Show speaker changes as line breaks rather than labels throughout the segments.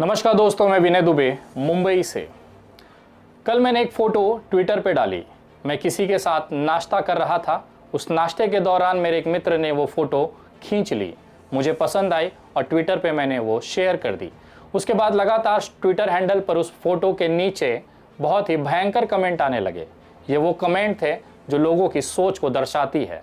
नमस्कार दोस्तों, मैं विनय दुबे मुंबई से। कल मैंने एक फ़ोटो ट्विटर पे डाली। मैं किसी के साथ नाश्ता कर रहा था। उस नाश्ते के दौरान मेरे एक मित्र ने वो फ़ोटो खींच ली, मुझे पसंद आई और ट्विटर पे मैंने वो शेयर कर दी। उसके बाद लगातार ट्विटर हैंडल पर उस फ़ोटो के नीचे बहुत ही भयंकर कमेंट आने लगे। ये वो कमेंट थे जो लोगों की सोच को दर्शाती है।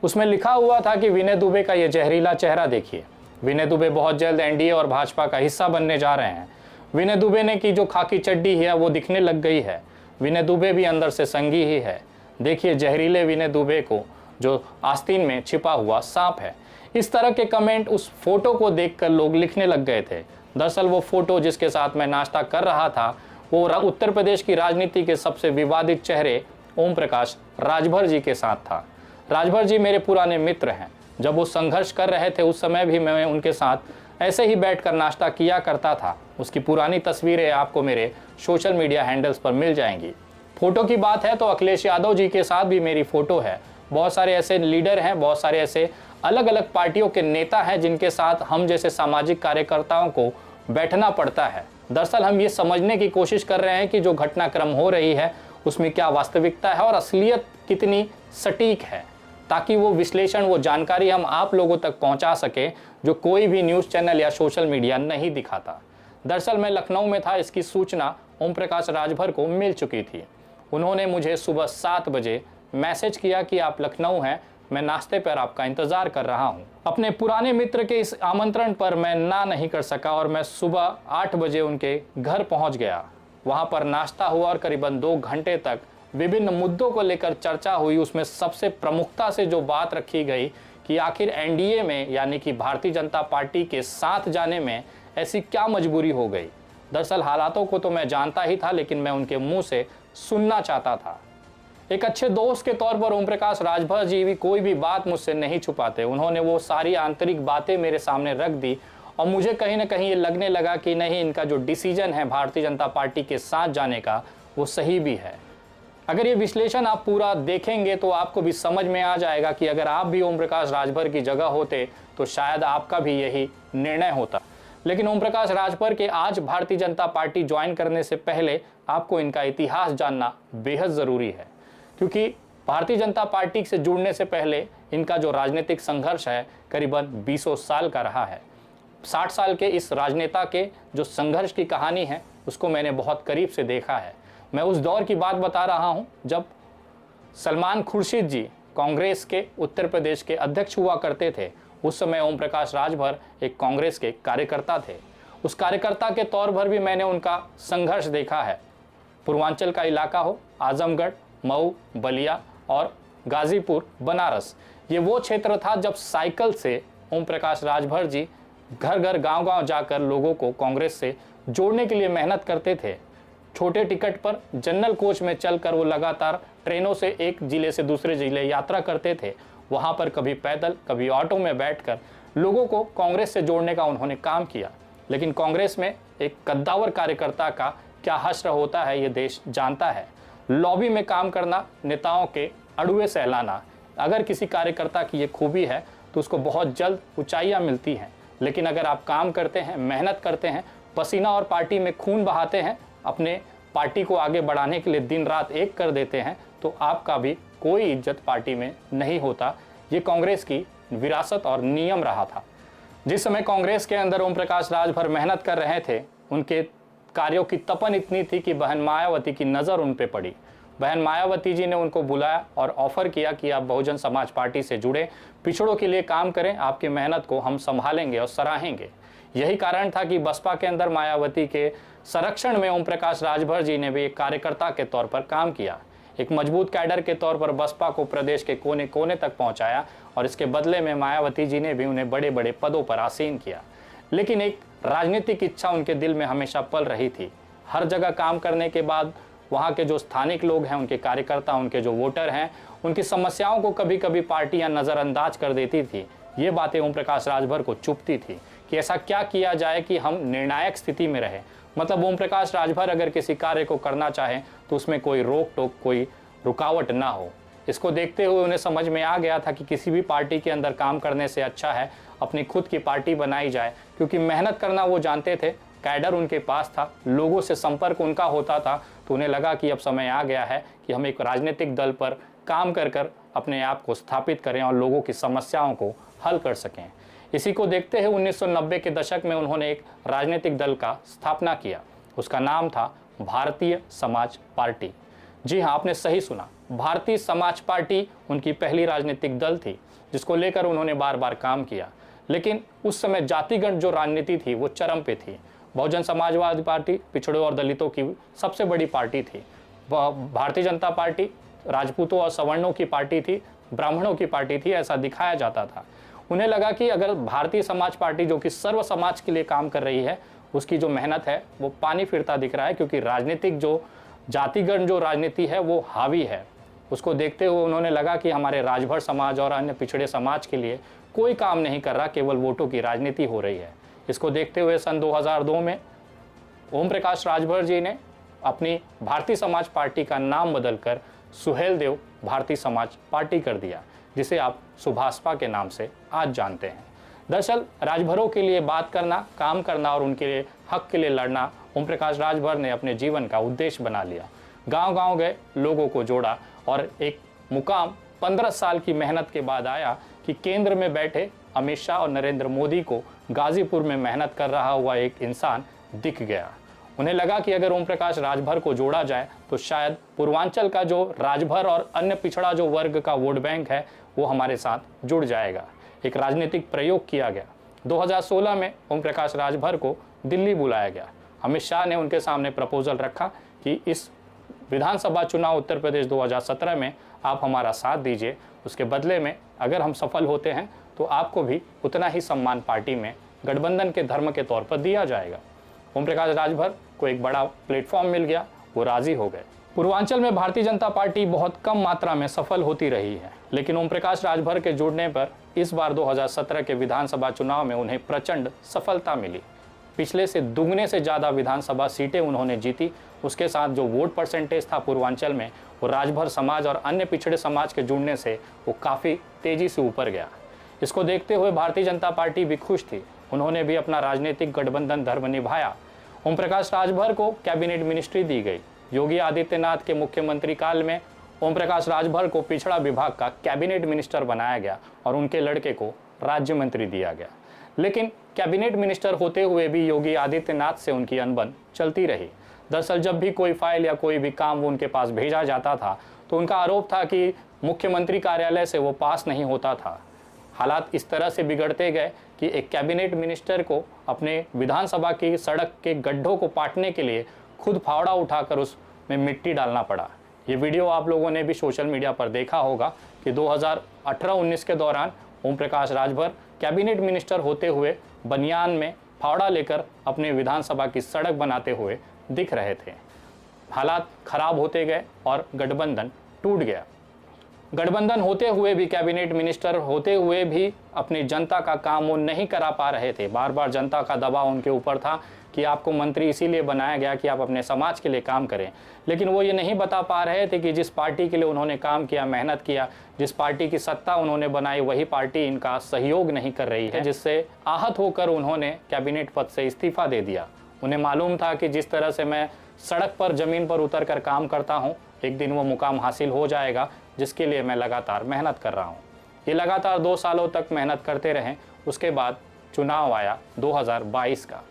उसमें लिखा हुआ था कि विनय दुबे का ये जहरीला चेहरा देखिए, विनय दुबे बहुत जल्द एनडीए और भाजपा का हिस्सा बनने जा रहे हैं। विनय दुबे ने की जो खाकी चड्डी है वो दिखने लग गई है। विनय दुबे भी अंदर से संगी ही है। देखिए जहरीले विनय दुबे को जो आस्तीन में छिपा हुआ सांप है। इस तरह के कमेंट उस फोटो को देखकर लोग लिखने लग गए थे। दरअसल वो फोटो जिसके साथ मैं नाश्ता कर रहा था वो उत्तर प्रदेश की राजनीति के सबसे विवादित चेहरे ओम प्रकाश राजभर जी के साथ था। राजभर जी मेरे पुराने मित्र हैं। जब वो संघर्ष कर रहे थे उस समय भी मैं उनके साथ ऐसे ही बैठकर नाश्ता किया करता था। उसकी पुरानी तस्वीरें आपको मेरे सोशल मीडिया हैंडल्स पर मिल जाएंगी। फोटो की बात है तो अखिलेश यादव जी के साथ भी मेरी फोटो है। बहुत सारे ऐसे लीडर हैं, बहुत सारे ऐसे अलग अलग पार्टियों के नेता हैं जिनके साथ हम जैसे सामाजिक कार्यकर्ताओं को बैठना पड़ता है। दरअसल हम ये समझने की कोशिश कर रहे हैं कि जो घटनाक्रम हो रही है उसमें क्या वास्तविकता है और असलियत कितनी सटीक है, ताकि वो विश्लेषण, वो जानकारी हम आप लोगों तक पहुंचा सके जो कोई भी न्यूज़ चैनल या सोशल मीडिया नहीं दिखाता। दरअसल मैं लखनऊ में था। इसकी सूचना ओम प्रकाश राजभर को मिल चुकी थी। उन्होंने मुझे सुबह 7 बजे मैसेज किया कि आप लखनऊ हैं, मैं नाश्ते पर आपका इंतज़ार कर रहा हूं। अपने पुराने मित्र के इस आमंत्रण पर मैं ना नहीं कर सका और मैं सुबह 8 बजे उनके घर पहुँच गया। वहाँ पर नाश्ता हुआ और करीबन 2 घंटे तक विभिन्न मुद्दों को लेकर चर्चा हुई। उसमें सबसे प्रमुखता से जो बात रखी गई कि आखिर एनडीए में यानी कि भारतीय जनता पार्टी के साथ जाने में ऐसी क्या मजबूरी हो गई। दरअसल हालातों को तो मैं जानता ही था, लेकिन मैं उनके मुंह से सुनना चाहता था। एक अच्छे दोस्त के तौर पर ओम प्रकाश राजभर जी भी कोई भी बात मुझसे नहीं छुपाते। उन्होंने वो सारी आंतरिक बातें मेरे सामने रख दी और मुझे कहीं ना कहीं ये लगने लगा कि नहीं, इनका जो डिसीजन है भारतीय जनता पार्टी के साथ जाने का वो सही भी है। अगर ये विश्लेषण आप पूरा देखेंगे तो आपको भी समझ में आ जाएगा कि अगर आप भी ओम प्रकाश राजभर की जगह होते तो शायद आपका भी यही निर्णय होता। लेकिन ओम प्रकाश राजभर के आज भारतीय जनता पार्टी ज्वाइन करने से पहले आपको इनका इतिहास जानना बेहद ज़रूरी है, क्योंकि भारतीय जनता पार्टी से जुड़ने से पहले इनका जो राजनीतिक संघर्ष है करीबन 20 साल का रहा है। 60 साल के इस राजनेता के जो संघर्ष की कहानी है उसको मैंने बहुत करीब से देखा है। मैं उस दौर की बात बता रहा हूं जब सलमान खुर्शीद जी कांग्रेस के उत्तर प्रदेश के अध्यक्ष हुआ करते थे। उस समय ओम प्रकाश राजभर एक कांग्रेस के कार्यकर्ता थे। उस कार्यकर्ता के तौर पर भी मैंने उनका संघर्ष देखा है। पूर्वांचल का इलाका हो, आजमगढ़, मऊ, बलिया और गाजीपुर, बनारस, ये वो क्षेत्र था जब साइकिल से ओम प्रकाश राजभर जी घर घर, गांव गांव जाकर लोगों को कांग्रेस से जोड़ने के लिए मेहनत करते थे। छोटे टिकट पर जनरल कोच में चलकर वो लगातार ट्रेनों से एक जिले से दूसरे जिले यात्रा करते थे। वहाँ पर कभी पैदल, कभी ऑटो में बैठकर लोगों को कांग्रेस से जोड़ने का उन्होंने काम किया। लेकिन कांग्रेस में एक कद्दावर कार्यकर्ता का क्या हश्र होता है ये देश जानता है। लॉबी में काम करना, नेताओं के अड़ुए सहलाना, अगर किसी कार्यकर्ता की ये खूबी है तो उसको बहुत जल्द ऊंचाइयाँ मिलती हैं। लेकिन अगर आप काम करते हैं, मेहनत करते हैं, पसीना और पार्टी में खून बहाते हैं, अपने पार्टी को आगे बढ़ाने के लिए दिन रात एक कर देते हैं, तो आपका भी कोई इज्जत पार्टी में नहीं होता। ये कांग्रेस की विरासत और नियम रहा था। जिस समय कांग्रेस के अंदर ओम प्रकाश राजभर मेहनत कर रहे थे, उनके कार्यों की तपन इतनी थी कि बहन मायावती की नज़र उन पे पड़ी। बहन मायावती जी ने उनको बुलाया और ऑफर किया कि आप बहुजन समाज पार्टी से जुड़े, पिछड़ों के लिए काम करें, आपकी मेहनत को हम संभालेंगे और सराहेंगे। यही कारण था कि बसपा के अंदर मायावती के संरक्षण में ओम प्रकाश राजभर जी ने भी एक कार्यकर्ता के तौर पर काम किया। एक मजबूत कैडर के तौर पर बसपा को प्रदेश के कोने कोने तक पहुंचाया और इसके बदले में मायावती जी ने भी उन्हें बड़े बड़े पदों पर आसीन किया। लेकिन एक राजनीतिक इच्छा उनके दिल में हमेशा पल रही थी। हर जगह काम करने के बाद वहाँ के जो स्थानिक लोग हैं, उनके कार्यकर्ता, उनके जो वोटर हैं, उनकी समस्याओं को कभी कभी पार्टियाँ नज़रअंदाज कर देती थी। ये बातें ओम प्रकाश राजभर को चुभती थी कि ऐसा क्या किया जाए कि हम निर्णायक स्थिति में रहें। मतलब ओम प्रकाश राजभर अगर किसी कार्य को करना चाहें तो उसमें कोई रोक टोक, कोई रुकावट ना हो। इसको देखते हुए उन्हें समझ में आ गया था कि किसी भी पार्टी के अंदर काम करने से अच्छा है अपनी खुद की पार्टी बनाई जाए, क्योंकि मेहनत करना वो जानते थे, कैडर उनके पास था, लोगों से संपर्क उनका होता था, तो उन्हें लगा कि अब समय आ गया है कि हम एक राजनीतिक दल पर काम कर अपने आप को स्थापित करें और लोगों की समस्याओं को हल कर सकें। इसी को देखते हुए 1990 के दशक में उन्होंने एक राजनीतिक दल का स्थापना किया। उसका नाम था भारतीय समाज पार्टी। जी हाँ, आपने सही सुना, भारतीय समाज पार्टी उनकी पहली राजनीतिक दल थी जिसको लेकर उन्होंने बार बार काम किया। लेकिन उस समय जातिगत जो राजनीति थी वो चरम पे थी। बहुजन समाजवादी पार्टी पिछड़ों और दलितों की सबसे बड़ी पार्टी थी। भारतीय जनता पार्टी राजपूतों और सवर्णों की पार्टी थी, ब्राह्मणों की पार्टी थी, ऐसा दिखाया जाता था। उन्हें लगा कि अगर भारतीय समाज पार्टी जो कि सर्व समाज के लिए काम कर रही है, उसकी जो मेहनत है वो पानी फिरता दिख रहा है, क्योंकि राजनीतिक जो जातिगत जो राजनीति है वो हावी है। उसको देखते हुए उन्होंने लगा कि हमारे राजभर समाज और अन्य पिछड़े समाज के लिए कोई काम नहीं कर रहा, केवल वोटों की राजनीति हो रही है। इसको देखते हुए सन 2002 में ओम प्रकाश राजभर जी ने अपनी भारतीय समाज पार्टी का नाम बदलकर सुहेलदेव भारतीय समाज पार्टी कर दिया, जिसे आप सुभाषपा के नाम से आज जानते हैं। दरअसल राजभरों के लिए बात करना, काम करना और उनके लिए हक के लिए लड़ना ओम प्रकाश राजभर ने अपने जीवन का उद्देश्य बना लिया। गांव-गांव गए, लोगों को जोड़ा और एक मुकाम 15 साल की मेहनत के बाद आया कि केंद्र में बैठे अमित शाह और नरेंद्र मोदी को गाजीपुर में मेहनत कर रहा हुआ एक इंसान दिख गया। उन्हें लगा कि अगर ओम प्रकाश राजभर को जोड़ा जाए तो शायद पूर्वांचल का जो राजभर और अन्य पिछड़ा जो वर्ग का वोट बैंक है वो हमारे साथ जुड़ जाएगा। एक राजनीतिक प्रयोग किया गया। 2016 में ओम प्रकाश राजभर को दिल्ली बुलाया गया। अमित शाह ने उनके सामने प्रपोजल रखा कि इस विधानसभा चुनाव उत्तर प्रदेश 2017 में आप हमारा साथ दीजिए, उसके बदले में अगर हम सफल होते हैं तो आपको भी उतना ही सम्मान पार्टी में गठबंधन के धर्म के तौर पर दिया जाएगा। ओम प्रकाश राजभर को एक बड़ा प्लेटफॉर्म मिल गया, वो राजी हो गए। पूर्वांचल में भारतीय जनता पार्टी बहुत कम मात्रा में सफल होती रही है, लेकिन ओम प्रकाश राजभर के जुड़ने पर इस बार 2017 के विधानसभा चुनाव में उन्हें प्रचंड सफलता मिली। पिछले से दुगने से ज़्यादा विधानसभा सीटें उन्होंने जीती। उसके साथ जो वोट परसेंटेज था पूर्वांचल में, वो राजभर समाज और अन्य पिछड़े समाज के जुड़ने से वो काफ़ी तेज़ी से ऊपर गया। इसको देखते हुए भारतीय जनता पार्टी भी खुश थी। उन्होंने भी अपना राजनीतिक गठबंधन धर्म निभाया। ओम प्रकाश राजभर को कैबिनेट मिनिस्ट्री दी गई। योगी आदित्यनाथ के मुख्यमंत्री काल में ओम प्रकाश राजभर को पिछड़ा विभाग का कैबिनेट मिनिस्टर बनाया गया और उनके लड़के को राज्य मंत्री दिया गया। लेकिन कैबिनेट मिनिस्टर होते हुए भी योगी आदित्यनाथ से उनकी अनबन चलती रही। दरअसल जब भी कोई फाइल या कोई भी काम वो उनके पास भेजा जाता था तो उनका आरोप था कि मुख्यमंत्री कार्यालय से वो पास नहीं होता था। हालात इस तरह से बिगड़ते गए कि एक कैबिनेट मिनिस्टर को अपने विधानसभा की सड़क के गड्ढों को पाटने के लिए खुद फावड़ा उठाकर उसमें मिट्टी डालना पड़ा। ये वीडियो आप लोगों ने भी सोशल मीडिया पर देखा होगा कि 2018-19 के दौरान ओम प्रकाश राजभर कैबिनेट मिनिस्टर होते हुए बनियान में फावड़ा लेकर अपने विधानसभा की सड़क बनाते हुए दिख रहे थे। हालात खराब होते गए और गठबंधन टूट गया। गठबंधन होते हुए भी, कैबिनेट मिनिस्टर होते हुए भी अपनी जनता का काम वो नहीं करा पा रहे थे। बार बार जनता का दबाव उनके ऊपर था कि आपको मंत्री इसीलिए बनाया गया कि आप अपने समाज के लिए काम करें, लेकिन वो ये नहीं बता पा रहे थे कि जिस पार्टी के लिए उन्होंने काम किया, मेहनत किया, जिस पार्टी की सत्ता उन्होंने बनाई, वही पार्टी इनका सहयोग नहीं कर रही है, जिससे आहत होकर उन्होंने कैबिनेट पद से इस्तीफा दे दिया। उन्हें मालूम था कि जिस तरह से मैं सड़क पर, ज़मीन पर उतर कर काम करता हूँ, एक दिन वो मुकाम हासिल हो जाएगा जिसके लिए मैं लगातार मेहनत कर रहा हूँ। ये लगातार 2 सालों तक मेहनत करते रहे। उसके बाद चुनाव आया 2022 का।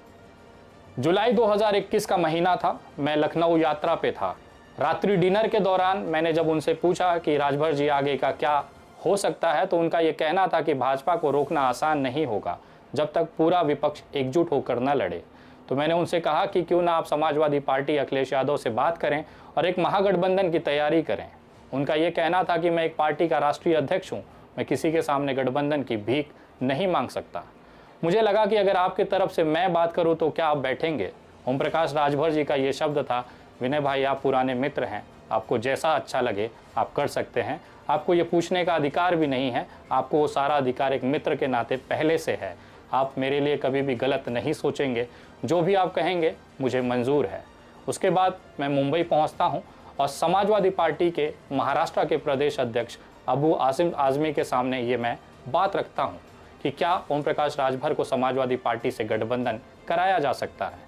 जुलाई 2021 का महीना था। मैं लखनऊ यात्रा पे था। रात्रि डिनर के दौरान मैंने जब उनसे पूछा कि राजभर जी आगे का क्या हो सकता है, तो उनका ये कहना था कि भाजपा को रोकना आसान नहीं होगा जब तक पूरा विपक्ष एकजुट होकर न लड़े। तो मैंने उनसे कहा कि क्यों ना आप समाजवादी पार्टी अखिलेश यादव से बात करें और एक महागठबंधन की तैयारी करें। उनका ये कहना था कि मैं एक पार्टी का राष्ट्रीय अध्यक्ष हूँ, मैं किसी के सामने गठबंधन की भीख नहीं मांग सकता। मुझे लगा कि अगर आपकी तरफ से मैं बात करूँ तो क्या आप बैठेंगे। ओम प्रकाश राजभर जी का ये शब्द था, विनय भाई आप पुराने मित्र हैं, आपको जैसा अच्छा लगे आप कर सकते हैं, आपको ये पूछने का अधिकार भी नहीं है, आपको वो सारा अधिकार एक मित्र के नाते पहले से है, आप मेरे लिए कभी भी गलत नहीं सोचेंगे, जो भी आप कहेंगे मुझे मंजूर है। उसके बाद मैं मुंबई पहुंचता हूं और समाजवादी पार्टी के महाराष्ट्र के प्रदेश अध्यक्ष अबू आसिम आज़मी के सामने ये मैं बात रखता हूं कि क्या ओम प्रकाश राजभर को समाजवादी पार्टी से गठबंधन कराया जा सकता है।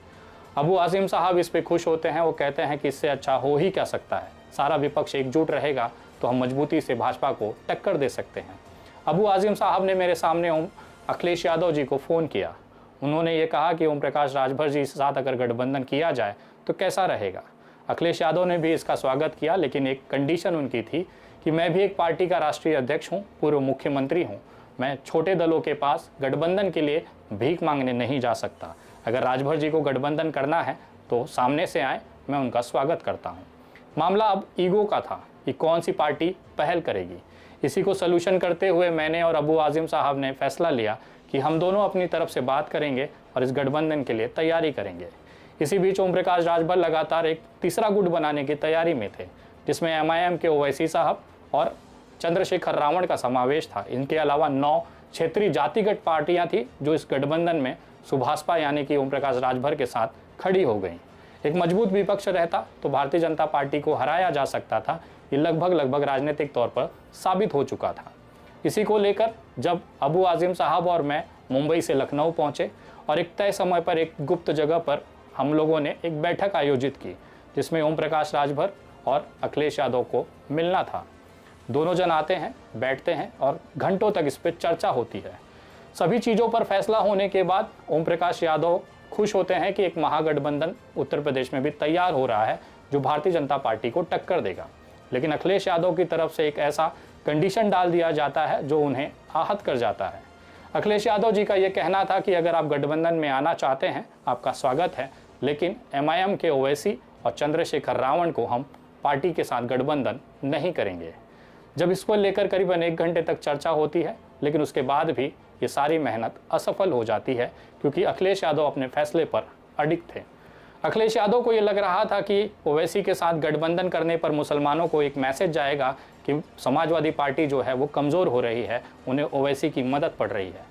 अबू आज़िम साहब इस पे खुश होते हैं। वो कहते हैं कि इससे अच्छा हो ही क्या सकता है, सारा विपक्ष एकजुट रहेगा तो हम मजबूती से भाजपा को टक्कर दे सकते हैं। अबू आज़िम साहब ने मेरे सामने अखिलेश यादव जी को फ़ोन किया। उन्होंने ये कहा कि ओम प्रकाश राजभर जी के साथ अगर गठबंधन किया जाए तो कैसा रहेगा। अखिलेश यादव ने भी इसका स्वागत किया, लेकिन एक कंडीशन उनकी थी कि मैं भी एक पार्टी का राष्ट्रीय अध्यक्ष हूँ, पूर्व मुख्यमंत्री हूँ, मैं छोटे दलों के पास गठबंधन के लिए भीख मांगने नहीं जा सकता। अगर राजभर जी को गठबंधन करना है तो सामने से आए, मैं उनका स्वागत करता हूँ। मामला अब ईगो का था कि कौन सी पार्टी पहल करेगी। इसी को सलूशन करते हुए मैंने और अबू आज़िम साहब ने फैसला लिया कि हम दोनों अपनी तरफ से बात करेंगे और इस गठबंधन के लिए तैयारी करेंगे। इसी बीच ओम प्रकाश राजभर लगातार एक तीसरा गुट बनाने की तैयारी में थे, जिसमें MIM के ओवैसी साहब और चंद्रशेखर रावण का समावेश था। इनके अलावा 9 क्षेत्रीय जातिगत पार्टियां थी जो इस गठबंधन में सुभाषपा यानी कि ओम प्रकाश राजभर के साथ खड़ी हो गई। एक मजबूत विपक्ष रहता तो भारतीय जनता पार्टी को हराया जा सकता था। ये लगभग राजनीतिक तौर पर साबित हो चुका था। इसी को लेकर जब अबू आज़िम साहब और मैं मुंबई से लखनऊ पहुंचे और एक तय समय पर एक गुप्त जगह पर हम लोगों ने एक बैठक आयोजित की, जिसमें ओम प्रकाश राजभर और अखिलेश यादव को मिलना था। दोनों जन आते हैं, बैठते हैं और घंटों तक इस पर चर्चा होती है। सभी चीज़ों पर फैसला होने के बाद ओम प्रकाश यादव खुश होते हैं कि एक महागठबंधन उत्तर प्रदेश में भी तैयार हो रहा है जो भारतीय जनता पार्टी को टक्कर देगा। लेकिन अखिलेश यादव की तरफ से एक ऐसा कंडीशन डाल दिया जाता है जो उन्हें आहत कर जाता है। अखिलेश यादव जी का ये कहना था कि अगर आप गठबंधन में आना चाहते हैं, आपका स्वागत है, लेकिन MIM के ओवैसी और चंद्रशेखर रावण को हम पार्टी के साथ गठबंधन नहीं करेंगे। जब इसको लेकर करीबन 1 घंटे तक चर्चा होती है, लेकिन उसके बाद भी ये सारी मेहनत असफल हो जाती है, क्योंकि अखिलेश यादव अपने फैसले पर अडिग थे। अखिलेश यादव को ये लग रहा था कि ओवैसी के साथ गठबंधन करने पर मुसलमानों को एक मैसेज जाएगा कि समाजवादी पार्टी जो है वो कमज़ोर हो रही है, उन्हें ओवैसी की मदद पड़ रही है।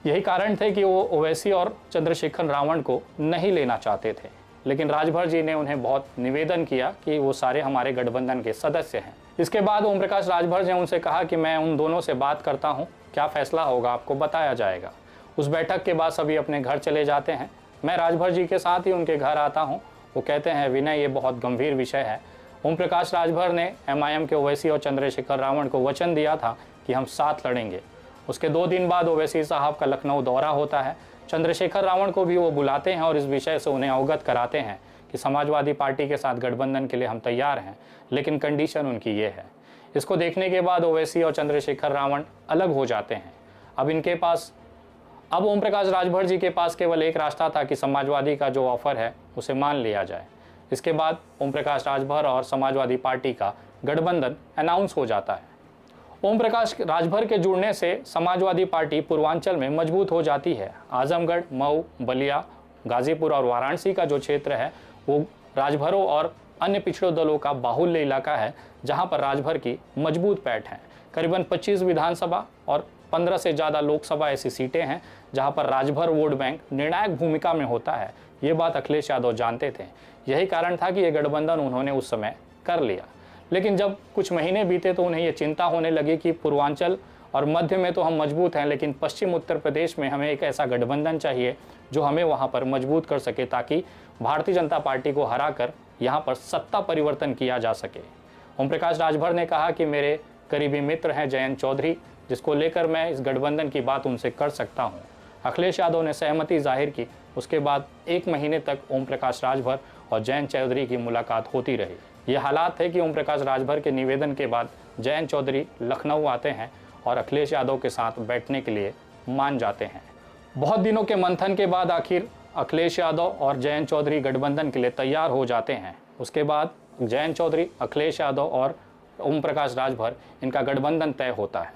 यही कारण थे कि वो ओवैसी और चंद्रशेखर रावण को नहीं लेना चाहते थे। लेकिन राजभर जी ने उन्हें बहुत निवेदन किया कि वो सारे हमारे गठबंधन के सदस्य हैं। इसके बाद ओम प्रकाश राजभर ने उनसे कहा कि मैं उन दोनों से बात करता हूँ, क्या फैसला होगा आपको बताया जाएगा। उस बैठक के बाद सभी अपने घर चले जाते हैं। मैं राजभर जी के साथ ही उनके घर आता हूँ। वो कहते हैं, विनय ये बहुत गंभीर विषय है। ओम प्रकाश राजभर ने MIM के ओवैसी और चंद्रशेखर रावण को वचन दिया था कि हम साथ लड़ेंगे। उसके 2 दिन बाद ओवैसी साहब का लखनऊ दौरा होता है। चंद्रशेखर रावण को भी वो बुलाते हैं और इस विषय से उन्हें अवगत कराते हैं कि समाजवादी पार्टी के साथ गठबंधन के लिए हम तैयार हैं, लेकिन कंडीशन उनकी ये है। इसको देखने के बाद ओवैसी और चंद्रशेखर रावण अलग हो जाते हैं। अब ओम प्रकाश राजभर जी के पास केवल एक रास्ता था कि समाजवादी का जो ऑफर है उसे मान लिया जाए। इसके बाद ओम प्रकाश राजभर और समाजवादी पार्टी का गठबंधन अनाउंस हो जाता है। ओम प्रकाश राजभर के जुड़ने से समाजवादी पार्टी पूर्वांचल में मजबूत हो जाती है। आजमगढ़, मऊ, बलिया, गाजीपुर और वाराणसी का जो क्षेत्र है वो राजभरों और अन्य पिछड़े दलों का बाहुल्य इलाका है, जहां पर राजभर की मजबूत पैठ है। करीबन 25 विधानसभा और 15 से ज़्यादा लोकसभा ऐसी सीटें हैं जहां पर राजभर वोट बैंक निर्णायक भूमिका में होता है। ये बात अखिलेश यादव जानते थे। यही कारण था कि ये गठबंधन उन्होंने उस समय कर लिया। लेकिन जब कुछ महीने बीते तो उन्हें ये चिंता होने लगी कि पूर्वांचल और मध्य में तो हम मजबूत हैं, लेकिन पश्चिम उत्तर प्रदेश में हमें एक ऐसा गठबंधन चाहिए जो हमें वहाँ पर मजबूत कर सके, ताकि भारतीय जनता पार्टी को हराकर यहाँ पर सत्ता परिवर्तन किया जा सके। ओम प्रकाश राजभर ने कहा कि मेरे करीबी मित्र हैं जयंत चौधरी, जिसको लेकर मैं इस गठबंधन की बात उनसे कर सकता हूँ। अखिलेश यादव ने सहमति जाहिर की। उसके बाद 1 महीने तक ओम प्रकाश राजभर और जयंत चौधरी की मुलाकात होती रही। ये हालात थे कि ओम प्रकाश राजभर के निवेदन के बाद जयंत चौधरी लखनऊ आते हैं और अखिलेश यादव के साथ बैठने के लिए मान जाते हैं। बहुत दिनों के मंथन के बाद आखिर अखिलेश यादव और जयंत चौधरी गठबंधन के लिए तैयार हो जाते हैं। उसके बाद जयंत चौधरी, अखिलेश यादव और ओम प्रकाश राजभर, इनका गठबंधन तय होता है।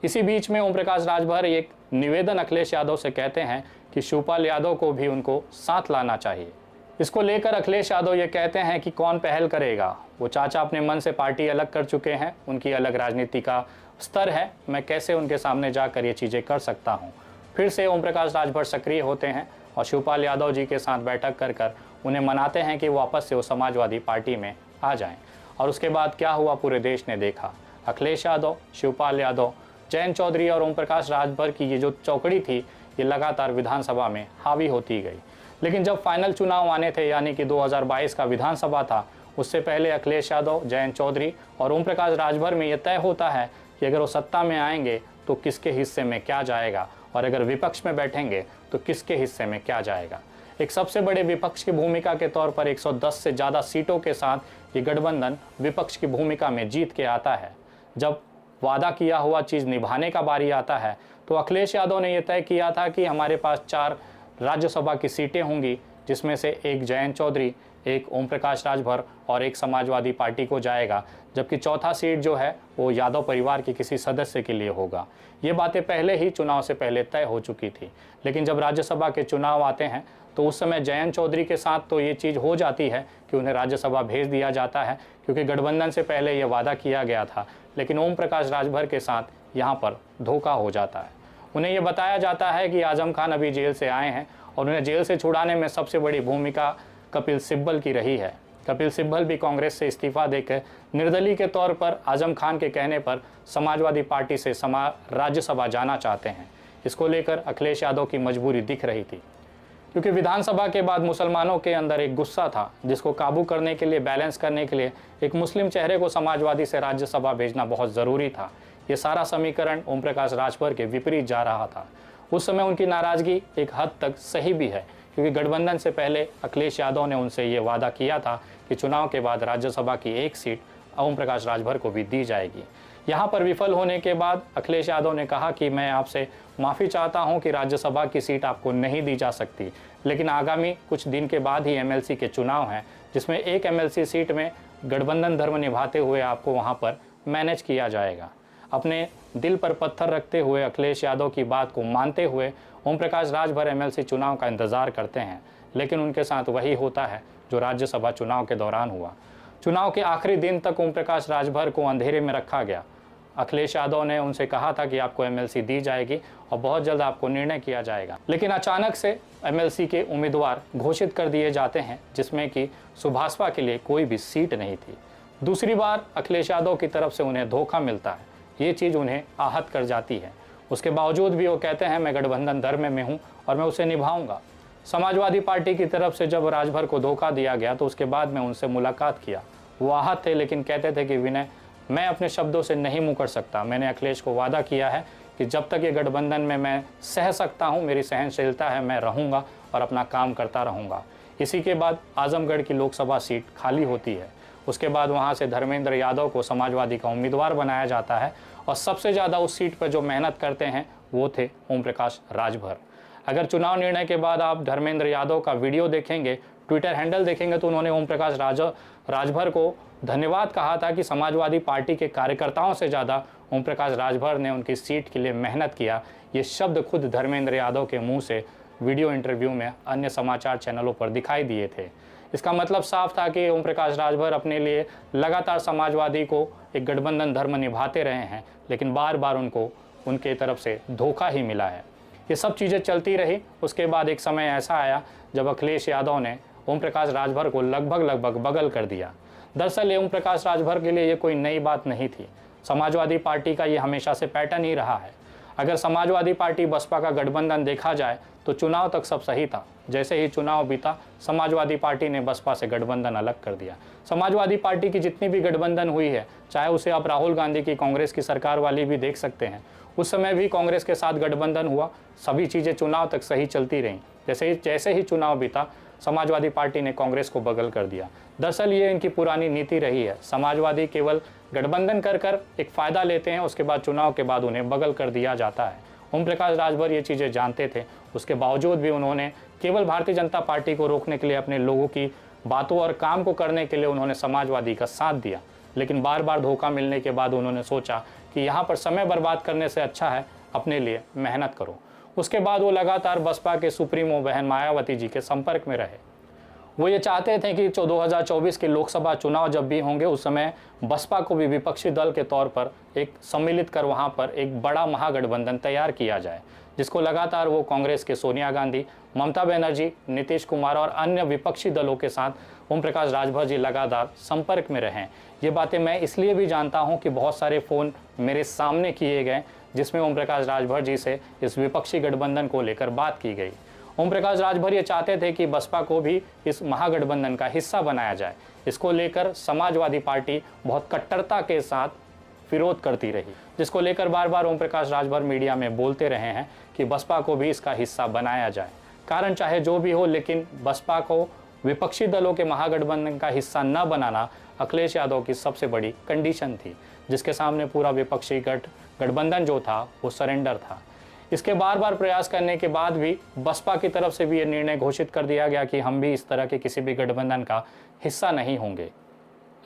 इसी बीच में ओम प्रकाश राजभर एक निवेदन अखिलेश यादव से कहते हैं कि शिवपाल यादव को भी उनको साथ लाना चाहिए। इसको लेकर अखिलेश यादव ये कहते हैं कि कौन पहल करेगा। वो चाचा अपने मन से पार्टी अलग कर चुके हैं, उनकी अलग राजनीति का स्तर है, मैं कैसे उनके सामने जाकर ये चीज़ें कर सकता हूँ। फिर से ओम प्रकाश राजभर सक्रिय होते हैं और शिवपाल यादव जी के साथ बैठक कर उन्हें मनाते हैं कि वापस से वो समाजवादी पार्टी में आ जाएं। और उसके बाद क्या हुआ पूरे देश ने देखा। अखिलेश यादव, शिवपाल यादव, जयंत चौधरी और ओम प्रकाश राजभर की ये जो चौकड़ी थी, ये लगातार विधानसभा में हावी होती गई। लेकिन जब फाइनल चुनाव आने थे, यानी कि 2022 का विधानसभा था, उससे पहले अखिलेश यादव, जयंत चौधरी और ओम प्रकाश राजभर में यह तय होता है कि अगर वो सत्ता में आएंगे तो किसके हिस्से में क्या जाएगा, और अगर विपक्ष में बैठेंगे तो किसके हिस्से में क्या जाएगा। एक सबसे बड़े विपक्ष की भूमिका के तौर पर 110 से ज़्यादा सीटों के साथ ये गठबंधन विपक्ष की भूमिका में जीत के आता है। जब वादा किया हुआ चीज़ निभाने का बारी आता है तो अखिलेश यादव ने यह तय किया था कि हमारे पास 4 राज्यसभा की सीटें होंगी, जिसमें से एक जयंत चौधरी, एक ओम प्रकाश राजभर और एक समाजवादी पार्टी को जाएगा, जबकि चौथा सीट जो है वो यादव परिवार के किसी सदस्य के लिए होगा। ये बातें पहले ही चुनाव से पहले तय हो चुकी थी, लेकिन जब राज्यसभा के चुनाव आते हैं तो उस समय जयंत चौधरी के साथ तो ये चीज़ हो जाती है कि उन्हें राज्यसभा भेज दिया जाता है, क्योंकि गठबंधन से पहले ये वादा किया गया था। लेकिन ओम प्रकाश राजभर के साथ यहाँ पर धोखा हो जाता है। उन्हें ये बताया जाता है कि आजम खान अभी जेल से आए हैं और उन्हें जेल से छुड़ाने में सबसे बड़ी भूमिका कपिल सिब्बल की रही है। कपिल सिब्बल भी कांग्रेस से इस्तीफा देकर निर्दलीय के तौर पर आजम खान के कहने पर समाजवादी पार्टी से राज्यसभा जाना चाहते हैं। इसको लेकर अखिलेश यादव की मजबूरी दिख रही थी, क्योंकि विधानसभा के बाद मुसलमानों के अंदर एक गुस्सा था, जिसको काबू करने के लिए, बैलेंस करने के लिए एक मुस्लिम चेहरे को समाजवादी से राज्यसभा भेजना बहुत ज़रूरी था। ये सारा समीकरण ओम प्रकाश राजभर के विपरीत जा रहा था। उस समय उनकी नाराज़गी एक हद तक सही भी है, क्योंकि गठबंधन से पहले अखिलेश यादव ने उनसे ये वादा किया था कि चुनाव के बाद राज्यसभा की एक सीट ओम प्रकाश राजभर को भी दी जाएगी। यहाँ पर विफल होने के बाद अखिलेश यादव ने कहा कि मैं आपसे माफ़ी चाहता हूँ कि राज्यसभा की सीट आपको नहीं दी जा सकती, लेकिन आगामी कुछ दिन के बाद ही एमएलसी के चुनाव हैं, जिसमें एक एमएलसी सीट में गठबंधन धर्म निभाते हुए आपको वहाँ पर मैनेज किया जाएगा। अपने दिल पर पत्थर रखते हुए, अखिलेश यादव की बात को मानते हुए ओम प्रकाश राजभर एमएलसी चुनाव का इंतज़ार करते हैं, लेकिन उनके साथ वही होता है जो राज्यसभा चुनाव के दौरान हुआ। चुनाव के आखिरी दिन तक ओम प्रकाश राजभर को अंधेरे में रखा गया। अखिलेश यादव ने उनसे कहा था कि आपको एमएलसी दी जाएगी और बहुत जल्द आपको निर्णय किया जाएगा, लेकिन अचानक से एमएलसी के उम्मीदवार घोषित कर दिए जाते हैं, जिसमें कि सुभाषपा के लिए कोई भी सीट नहीं थी। दूसरी बार अखिलेश यादव की तरफ से उन्हें धोखा मिलता है। ये चीज़ उन्हें आहत कर जाती है। उसके बावजूद भी वो कहते हैं मैं गठबंधन धर्म में हूँ और मैं उसे निभाऊंगा। समाजवादी पार्टी की तरफ से जब राजभर को धोखा दिया गया तो उसके बाद में उनसे मुलाकात किया। वो आहत थे, लेकिन कहते थे कि विनय, मैं अपने शब्दों से नहीं मुकर सकता। मैंने अखिलेश को वादा किया है कि जब तक ये गठबंधन में मैं सह सकता हूँ, मेरी सहनशीलता है, मैं रहूँगा और अपना काम करता रहूँगा। इसी के बाद आजमगढ़ की लोकसभा सीट खाली होती है। उसके बाद वहाँ से धर्मेंद्र यादव को समाजवादी का उम्मीदवार बनाया जाता है और सबसे ज़्यादा उस सीट पर जो मेहनत करते हैं वो थे ओम प्रकाश राजभर। अगर चुनाव निर्णय के बाद आप धर्मेंद्र यादव का वीडियो देखेंगे, ट्विटर हैंडल देखेंगे, तो उन्होंने ओम प्रकाश राजभर को धन्यवाद कहा था कि समाजवादी पार्टी के कार्यकर्ताओं से ज़्यादा ओम प्रकाश राजभर ने उनकी सीट के लिए मेहनत किया। ये शब्द खुद धर्मेंद्र यादव के मुंह से वीडियो इंटरव्यू में अन्य समाचार चैनलों पर दिखाई दिए थे। इसका मतलब साफ था कि ओम प्रकाश राजभर अपने लिए लगातार समाजवादी को एक गठबंधन धर्म निभाते रहे हैं, लेकिन बार बार उनको उनके तरफ से धोखा ही मिला है। ये सब चीज़ें चलती रही। उसके बाद एक समय ऐसा आया जब अखिलेश यादव ने ओम प्रकाश राजभर को लगभग बगल कर दिया। दरअसल ओम प्रकाश राजभर के लिए ये कोई नई बात नहीं थी। समाजवादी पार्टी का ये हमेशा से पैटर्न ही रहा है। अगर समाजवादी पार्टी बसपा का गठबंधन देखा जाए तो चुनाव तक सब सही था। जैसे ही चुनाव बीता, समाजवादी पार्टी ने बसपा से गठबंधन अलग कर दिया। समाजवादी पार्टी की जितनी भी गठबंधन हुई है, चाहे उसे आप राहुल गांधी की कांग्रेस की सरकार वाली भी देख सकते हैं, उस समय भी कांग्रेस के साथ गठबंधन हुआ। सभी चीज़ें चुनाव तक सही चलती रहीं। जैसे ही चुनाव बीता, समाजवादी पार्टी ने कांग्रेस को बगल कर दिया। दरअसल ये इनकी पुरानी नीति रही है। समाजवादी केवल गठबंधन कर एक फ़ायदा लेते हैं, उसके बाद चुनाव के बाद उन्हें बगल कर दिया जाता है। ओम प्रकाश राजभर ये चीज़ें जानते थे। उसके बावजूद भी उन्होंने केवल भारतीय जनता पार्टी को रोकने के लिए, अपने लोगों की बातों और काम को करने के लिए उन्होंने समाजवादी का साथ दिया। लेकिन बार बार धोखा मिलने के बाद उन्होंने सोचा कि यहाँ पर समय बर्बाद करने से अच्छा है अपने लिए मेहनत करो। उसके बाद वो लगातार बसपा के सुप्रीमो बहन मायावती जी के संपर्क में रहे। वो ये चाहते थे कि 2024 के लोकसभा चुनाव जब भी होंगे, उस समय बसपा को भी विपक्षी दल के तौर पर एक सम्मिलित कर वहाँ पर एक बड़ा महागठबंधन तैयार किया जाए, जिसको लगातार वो कांग्रेस के सोनिया गांधी, ममता बनर्जी, नीतीश कुमार और अन्य विपक्षी दलों के साथ ओम प्रकाश राजभर जी लगातार संपर्क में रहें। ये बातें मैं इसलिए भी जानता हूँ कि बहुत सारे फ़ोन मेरे सामने किए गए जिसमें ओम प्रकाश राजभर जी से इस विपक्षी गठबंधन को लेकर बात की गई। ओम प्रकाश राजभर ये चाहते थे कि बसपा को भी इस महागठबंधन का हिस्सा बनाया जाए। इसको लेकर समाजवादी पार्टी बहुत कट्टरता के साथ विरोध करती रही, जिसको लेकर बार बार ओम प्रकाश राजभर मीडिया में बोलते रहे हैं कि बसपा को भी इसका हिस्सा बनाया जाए। कारण चाहे जो भी हो, लेकिन बसपा को विपक्षी दलों के महागठबंधन का हिस्सा न बनाना अखिलेश यादव की सबसे बड़ी कंडीशन थी, जिसके सामने पूरा विपक्षी गठबंधन जो था वो सरेंडर था। इसके बार बार प्रयास करने के बाद भी बसपा की तरफ से भी ये निर्णय घोषित कर दिया गया कि हम भी इस तरह के किसी भी गठबंधन का हिस्सा नहीं होंगे।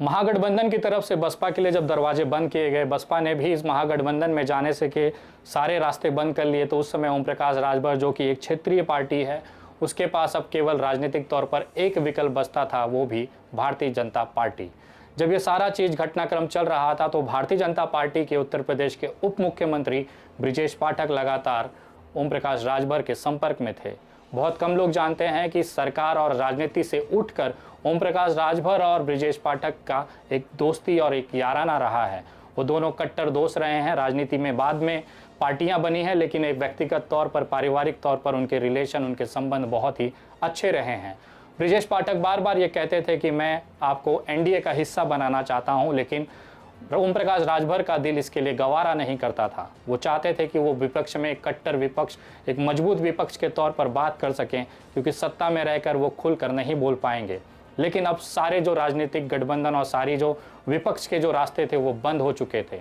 महागठबंधन की तरफ से बसपा के लिए जब दरवाजे बंद किए गए, बसपा ने भी इस महागठबंधन में जाने से के सारे रास्ते बंद कर लिए, तो उस समय ओम प्रकाश राजभर जो कि एक क्षेत्रीय पार्टी है, उसके पास अब केवल राजनीतिक तौर पर एक विकल्प बचता था, वो भी भारतीय जनता पार्टी। जब ये सारा चीज़ घटनाक्रम चल रहा था तो भारतीय जनता पार्टी के उत्तर प्रदेश के उप मुख्यमंत्री ब्रिजेश पाठक लगातार ओम प्रकाश राजभर के संपर्क में थे। बहुत कम लोग जानते हैं कि सरकार और राजनीति से उठकर ओम प्रकाश राजभर और ब्रिजेश पाठक का एक दोस्ती और एक याराना रहा है। वो दोनों कट्टर दोस्त रहे हैं। राजनीति में बाद में पार्टियां बनी हैं, लेकिन एक व्यक्तिगत तौर पर, पारिवारिक तौर पर उनके रिलेशन, उनके संबंध बहुत ही अच्छे रहे हैं। ब्रिजेश पाठक बार बार ये कहते थे कि मैं आपको एनडीए का हिस्सा बनाना चाहता हूं, लेकिन ओम प्रकाश राजभर का दिल इसके लिए गवारा नहीं करता था। वो चाहते थे कि वो विपक्ष में एक कट्टर विपक्ष, एक मजबूत विपक्ष के तौर पर बात कर सकें, क्योंकि सत्ता में रहकर वो खुलकर नहीं बोल पाएंगे। लेकिन अब सारे जो राजनीतिक गठबंधन और सारी जो विपक्ष के जो रास्ते थे वो बंद हो चुके थे।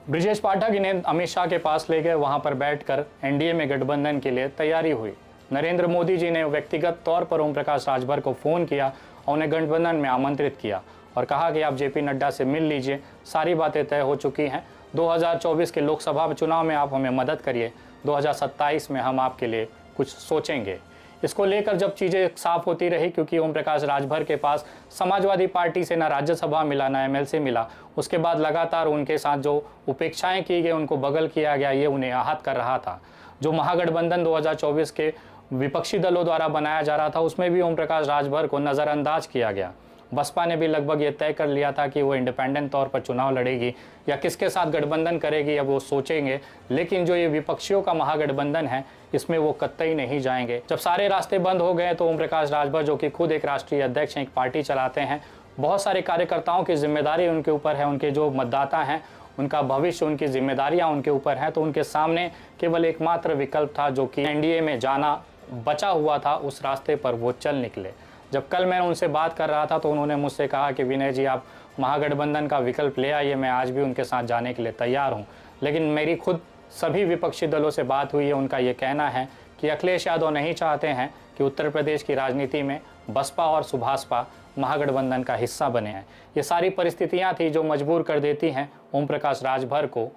ब्रिजेश पाठक इन्हें अमित शाह के पास ले गए, वहाँ पर बैठकर एनडीए में गठबंधन के लिए तैयारी हुई। नरेंद्र मोदी जी ने व्यक्तिगत तौर पर ओम प्रकाश राजभर को फ़ोन किया और उन्हें गठबंधन में आमंत्रित किया और कहा कि आप जेपी नड्डा से मिल लीजिए, सारी बातें तय हो चुकी हैं। 2024 के लोकसभा चुनाव में आप हमें मदद करिए, 2027 में हम आपके लिए कुछ सोचेंगे। इसको लेकर जब चीज़ें साफ होती रही, क्योंकि ओम प्रकाश राजभर के पास समाजवादी पार्टी से ना राज्यसभा मिला, ना एमएलसी मिला, उसके बाद लगातार उनके साथ जो उपेक्षाएं की गई, उनको बगल किया गया, ये उन्हें आहत कर रहा था। जो महागठबंधन 2024 के विपक्षी दलों द्वारा बनाया जा रहा था, उसमें भी ओम प्रकाश राजभर को नज़रअंदाज किया गया। बसपा ने भी लगभग ये तय कर लिया था कि वो इंडिपेंडेंट तौर पर चुनाव लड़ेगी या किसके साथ गठबंधन करेगी, अब वो सोचेंगे। लेकिन जो ये विपक्षियों का महागठबंधन है, इसमें वो कतई नहीं जाएंगे। जब सारे रास्ते बंद हो गए तो ओम प्रकाश राजभर, जो कि खुद एक राष्ट्रीय अध्यक्ष हैं, एक पार्टी चलाते हैं, बहुत सारे कार्यकर्ताओं की जिम्मेदारी उनके ऊपर है, उनके जो मतदाता हैं उनका भविष्य, उनकी जिम्मेदारियाँ उनके ऊपर हैं। तो उनके सामने केवल एकमात्र विकल्प था जो कि एनडीए में जाना बचा हुआ था, उस रास्ते पर वो चल निकले। जब कल मैं उनसे बात कर रहा था तो उन्होंने मुझसे कहा कि विनय जी, आप महागठबंधन का विकल्प ले आइए, मैं आज भी उनके साथ जाने के लिए तैयार हूं। लेकिन मेरी खुद सभी विपक्षी दलों से बात हुई है, उनका ये कहना है कि अखिलेश यादव नहीं चाहते हैं कि उत्तर प्रदेश की राजनीति में बसपा और सुभाषपा महागठबंधन का हिस्सा बने हैं। ये सारी परिस्थितियाँ थी जो मजबूर कर देती हैं ओम प्रकाश राजभर को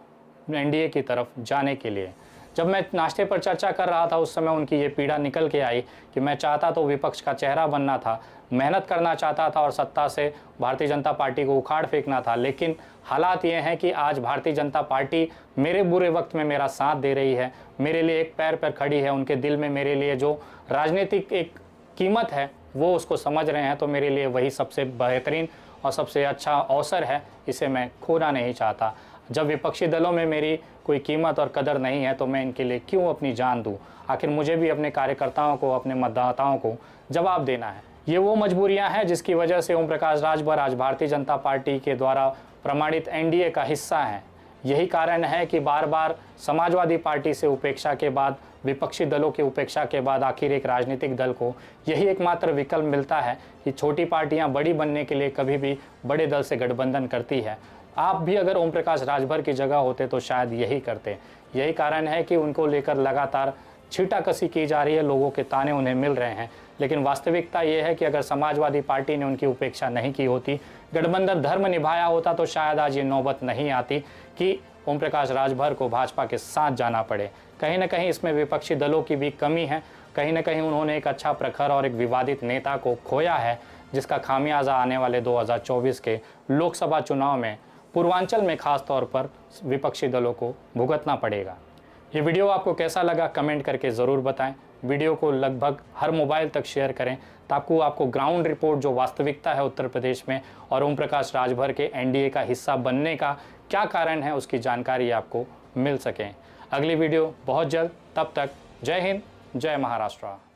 एनडीए की तरफ जाने के लिए। जब मैं नाश्ते पर चर्चा कर रहा था, उस समय उनकी ये पीड़ा निकल के आई कि मैं चाहता तो विपक्ष का चेहरा बनना था, मेहनत करना चाहता था और सत्ता से भारतीय जनता पार्टी को उखाड़ फेंकना था। लेकिन हालात ये हैं कि आज भारतीय जनता पार्टी मेरे बुरे वक्त में मेरा साथ दे रही है, मेरे लिए एक पैर पर खड़ी है। उनके दिल में मेरे लिए जो राजनीतिक एक कीमत है वो उसको समझ रहे हैं, तो मेरे लिए वही सबसे बेहतरीन और सबसे अच्छा अवसर है, इसे मैं खोना नहीं चाहता। जब विपक्षी दलों में मेरी कोई कीमत और कदर नहीं है तो मैं इनके लिए क्यों अपनी जान दूं? आखिर मुझे भी अपने कार्यकर्ताओं को, अपने मतदाताओं को जवाब देना है। ये वो मजबूरियां हैं जिसकी वजह से ओम प्रकाश राजभर आज भारतीय जनता पार्टी के द्वारा प्रमाणित एनडीए का हिस्सा हैं। यही कारण है कि बार बार समाजवादी पार्टी से उपेक्षा के बाद, विपक्षी दलों की उपेक्षा के बाद आखिर एक राजनीतिक दल को यही एकमात्र विकल्प मिलता है कि छोटी पार्टियां बड़ी बनने के लिए कभी भी बड़े दल से गठबंधन करती है। आप भी अगर ओम प्रकाश राजभर की जगह होते तो शायद यही करते। यही कारण है कि उनको लेकर लगातार छींटाकशी की जा रही है, लोगों के ताने उन्हें मिल रहे हैं। लेकिन वास्तविकता ये है कि अगर समाजवादी पार्टी ने उनकी उपेक्षा नहीं की होती, गठबंधन धर्म निभाया होता, तो शायद आज ये नौबत नहीं आती कि ओम प्रकाश राजभर को भाजपा के साथ जाना पड़े। कहीं ना कहीं इसमें विपक्षी दलों की भी कमी है। कहीं ना कहीं उन्होंने एक अच्छा प्रखर और एक विवादित नेता को खोया है, जिसका खामियाजा आने वाले 2024 के लोकसभा चुनाव में पूर्वांचल में खास तौर पर विपक्षी दलों को भुगतना पड़ेगा। ये वीडियो आपको कैसा लगा कमेंट करके ज़रूर बताएं। वीडियो को लगभग हर मोबाइल तक शेयर करें ताकि आपको ग्राउंड रिपोर्ट, जो वास्तविकता है उत्तर प्रदेश में और ओम प्रकाश राजभर के एनडीए का हिस्सा बनने का क्या कारण है, उसकी जानकारी आपको मिल सके। अगली वीडियो बहुत जल्द, तब तक जय हिंद, जय महाराष्ट्र।